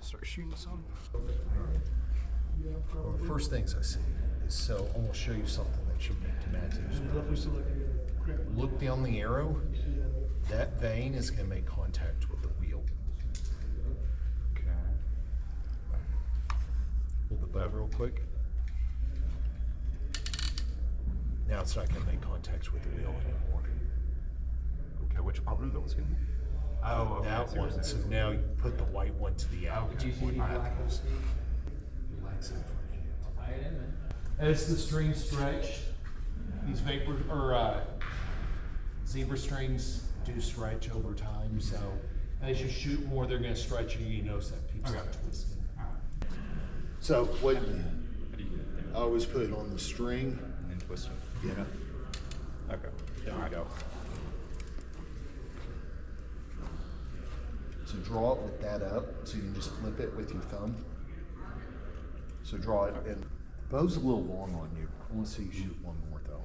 Start shooting some. One of the first things I see is, so I'm going to show you something that you need to Matthew's. Look down the arrow. That vein is going to make contact with the wheel. Okay. Hold the bow real quick. Now it's not going to make contact with the wheel anymore. Okay, which part of the wheel is going to be? Oh, okay. That one. So now you put the white one to the out. As the string stretch, these zebra strings do stretch over time. So as you shoot more, they're going to stretch, and you notice that people start twisting. So what I always put it on the string And then twist it. Yeah. Okay. There we go. So draw it with that up, so you can just flip it with your thumb. So draw it, and bow's a little long on you. I want to see you shoot one more though.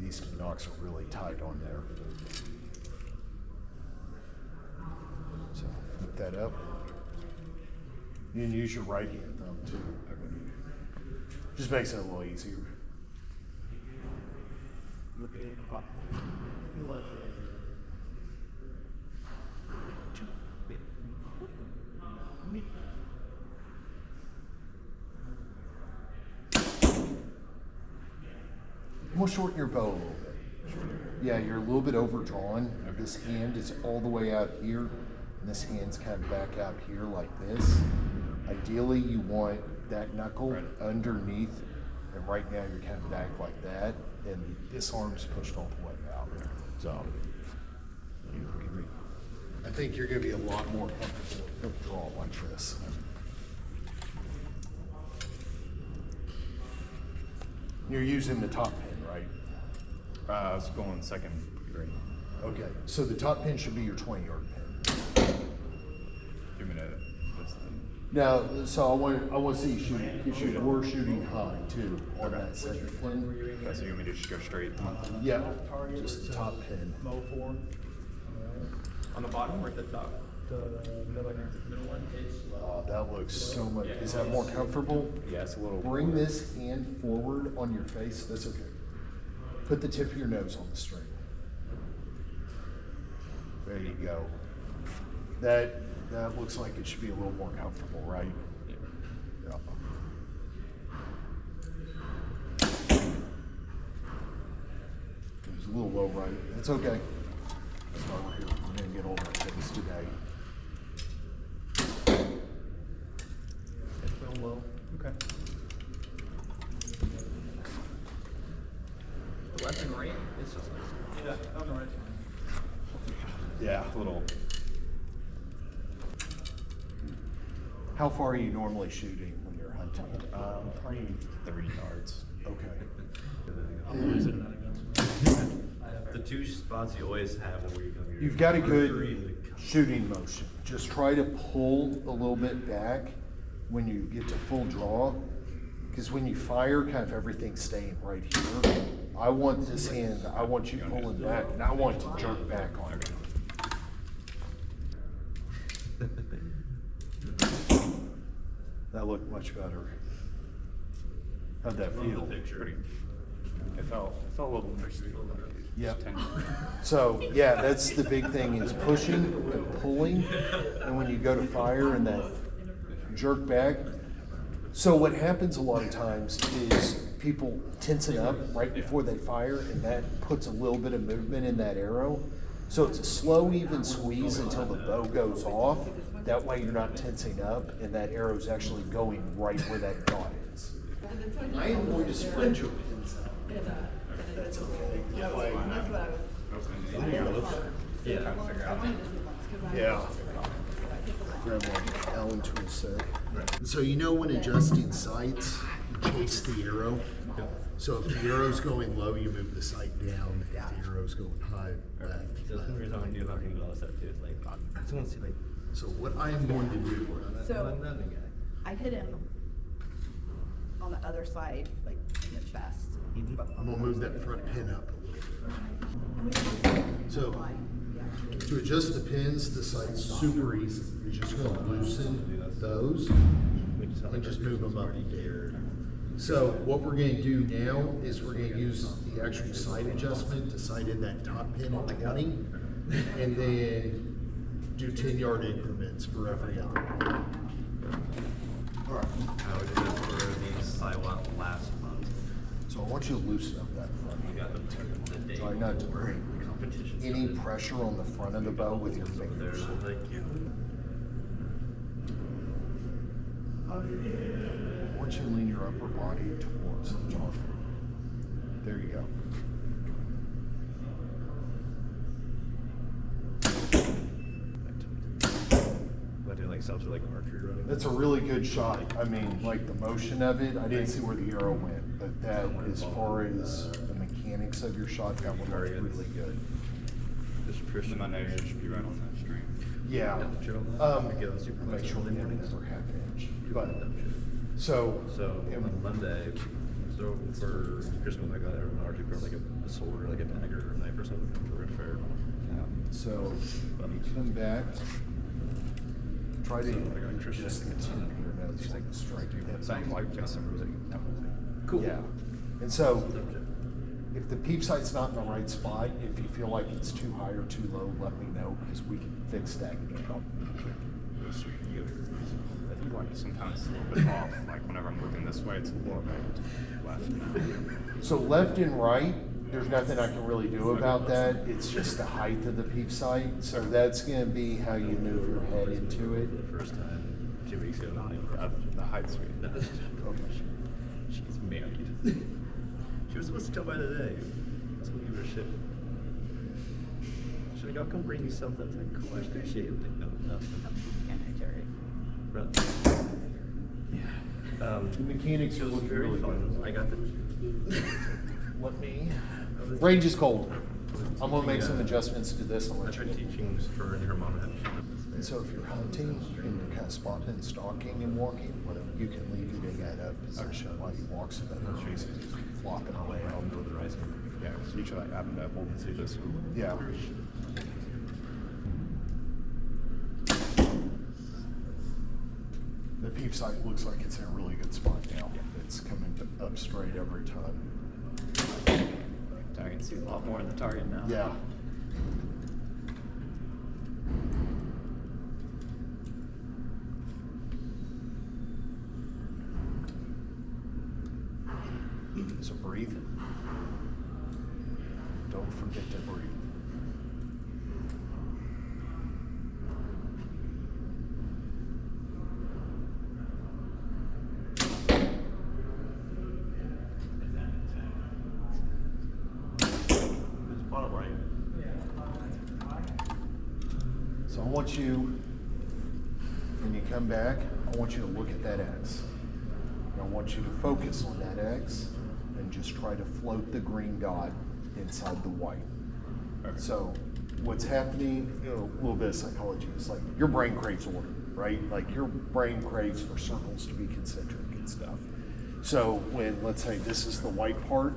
These knocks are really tight on there. So flip that up. You can use your right hand thumb too. Just makes it a little easier. I'm gonna shorten your bow a little bit. Yeah, you're a little bit overdrawn. This hand is all the way out here, and this hand's kind of back out here like this. Ideally, you want that knuckle underneath, and right now you're kind of back like that, and this arm's pushed all the way out. So, I think you're gonna be a lot more comfortable with a draw like this. You're using the top pin, right? I was going second grade. Okay, so the top pin should be your 20-yard pin. Give me that. Now, so I want to see you shooting, because you were shooting high too on that second pin. Okay, so you want me to just go straight? Yeah, just the top pin. On the bottom or at the top? The middle one is Oh, that looks so much. Is that more comfortable? Yeah, it's a little. Bring this hand forward on your face. That's okay. Put the tip of your nose on the string. There you go. That looks like it should be a little more comfortable, right? Yeah. It was a little low, right? That's okay. That's why we're here. We're gonna get all that things today. it's real low. Okay. The left and right is just nice. Yeah, on the right. Yeah. A little. How far are you normally shooting when you're hunting? Probably 30 yards. Okay. The two spots you always have when you come here. You've got a good shooting motion. Just try to pull a little bit back when you get to full draw, because when you fire, kind of everything's staying right here. I want this hand, I want you pulling back, and I want to jerk back on it. That looked much better. How'd that feel? It felt a little. Yep. So yeah, that's the big thing, is pushing and pulling, and when you go to fire and that jerk back. So what happens a lot of times is people tense it up right before they fire, and that puts a little bit of movement in that arrow. So it's a slow, even squeeze until the bow goes off. That way you're not tensing up, and that arrow's actually going right where that dot is. I am going to spread your pins out. That's okay. That way. Yeah. Grab one Allen tool set. So you know when adjusting sights, you chase the arrow. So if the arrow's going low, you move the sight down. If the arrow's going high, left. So that's the reason I want to do about things all this stuff too. It's like, I just want to see like. So what I am going to do. So I hit him on the other side, like in the chest. I'm gonna move that front pin up a little bit. So To adjust the pins, the site's super easy. You're just gonna loosen those and just move them up and down. So what we're gonna do now is we're gonna use the actual site adjustment to sight in that top pin at 20, and then do 10-yard increments for every other one. All right. How we did it for the sidewalk last month. So I want you to loosen up that front. We got the day Try not to before bring the competition any started. pressure on the front of the bow with your There, fingers. thank you. I want you to lean your upper body towards the jaw. There you go. But do like subs like archery running. That's a really good shot. I mean, like the motion of it, I didn't see where the arrow went, but that, as far as the mechanics of your shot, that one was really good. Just Christian, I know you should be right on that string. Yeah. Make sure we have another half inch. But, so. So on Monday, so for Christmas, I got an archery for like a sword or like a dagger or a knife or something for a fair. So, you come back, try to just the tip of your nose from the strike. Saying like just Cool. Yeah. And so, if the peep sight's not in the right spot, if you feel like it's too high or too low, let me know, because we can fix that and get help. I think like sometimes it's a little bit off. Like whenever I'm looking this way, it's a little bit left. So left and right, there's nothing I can really do about that. It's just the height of the peep sight. So that's gonna be how you move your head into it. First time 2 weeks ago. The height's weird. She's married. She was supposed to come by today. I was gonna give her shit. She's like, I'll come bring you something. I was like, cool, I appreciate it. Like, no, nothing. Right. Yeah. The mechanics It are was looking very really fun. good. I got the. Let me. Range is cold. I'm gonna make some adjustments to this. I'll I let you tried know. teaching for her mom had. And so if you're hunting and you're kind of spotting and stalking and walking, you can leave your big head up position while you walk, so that the trees is flopping around. Yeah, so usually I have to hold and see this. Yeah. The peep sight looks like it's in a really good spot now. It's coming up straight every time. I can see a lot more in the target now. Yeah. So breathe. Don't forget to breathe. Bottom right. So I want you, when you come back, I want you to look at that X. And I want you to focus on that X and just try to float the green dot inside the white. So what's happening, a little bit of psychology, is like your brain craves order, right? Like your brain craves for circles to be concentric and stuff. So when, let's say this is the white part,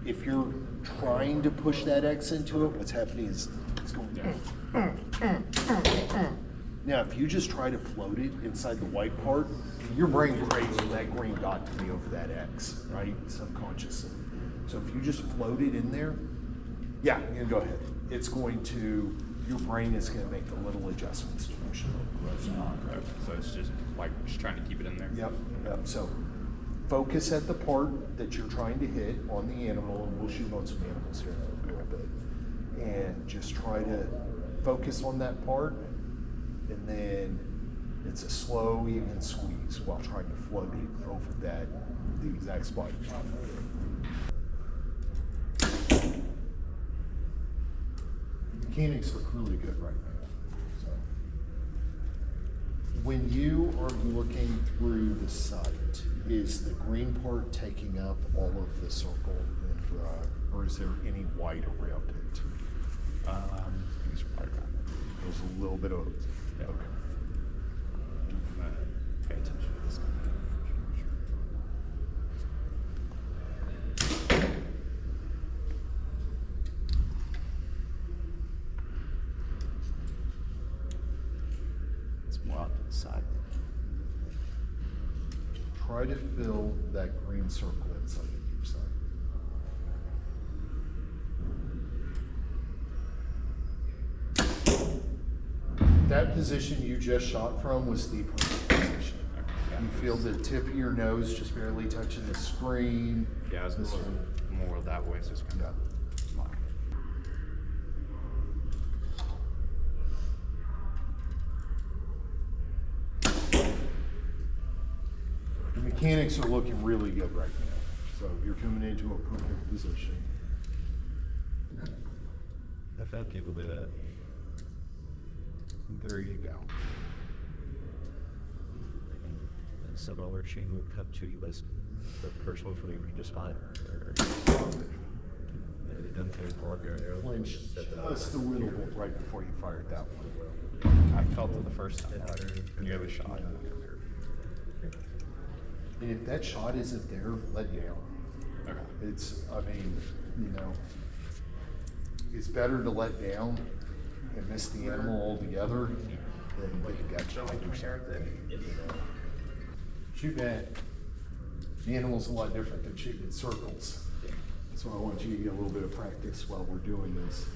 if you're trying to push that X into it, what's happening is it's going down. Now, if you just try to float it inside the white part, your brain craves for that green dot to be over that X, right? Subconsciously. So if you just float it in there, yeah, you can go ahead. It's going to, your brain is going to make the little adjustments to push it over. So it's just like just trying to keep it in there. Yep, yep. So focus at the part that you're trying to hit on the animal, and we'll shoot on some animals here in a little bit. And just try to focus on that part, and then it's a slow, even squeeze while trying to float it over that, the exact spot. Mechanics look really good right now. So, when you are looking through the sight, is the green part taking up all of the circle, and, or is there any white around it? These are probably around there. There's a little bit of, Yeah. okay. I'm gonna pay attention to this. out to the side. Try to fill that green circle inside the deep side. That position you just shot from was the perfect position. You feel the tip of your nose just barely touching the screen. Yeah, I was This looking one. more that way, so it's kind Yeah. of mine. The mechanics are looking really good right now. So you're coming into a perfect position. I found people do that. There you go. Some other chain will come to you as the first one for you just fine. They done things for your arrow. Clinch just a little bit right before you fired that one. I felt it the first time, near the shot. And if that shot isn't there, let down. Okay. It's, I mean, you know, it's better to let down and miss the animal altogether than get a gut shot or something. Shooting at the animal's a lot different than shooting in circles. So I want you to get a little bit of practice while we're doing this.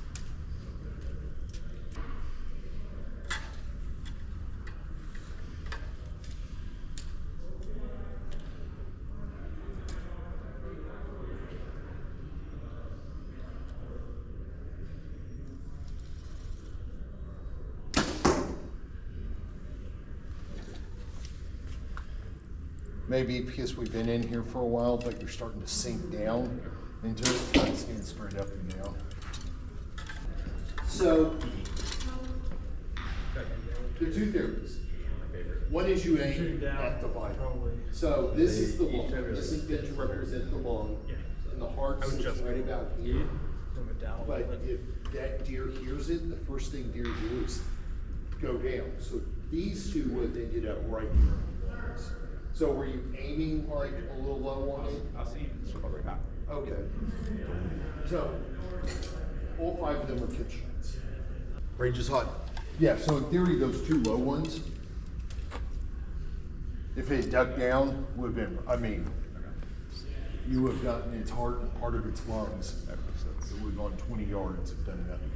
Maybe because we've been in here for a while, but you're starting to sink down into it. It's getting straight up and down. So, the two theories. One is you aim at the vital. So this is the lung. This is meant to represent the lung, and the heart sits right about here. But if that deer hears it, the first thing deer do is go down. So these two would ended up right here in the lungs. So were you aiming like a little low on it? I'll see. Right back. Okay. So all five of them are kill shots. Range is hot. Yeah, so in theory, those two low ones, if it ducked down, would have been, I mean, you would have gotten its heart and part of its lungs. It would have gone 20 yards and done nothing.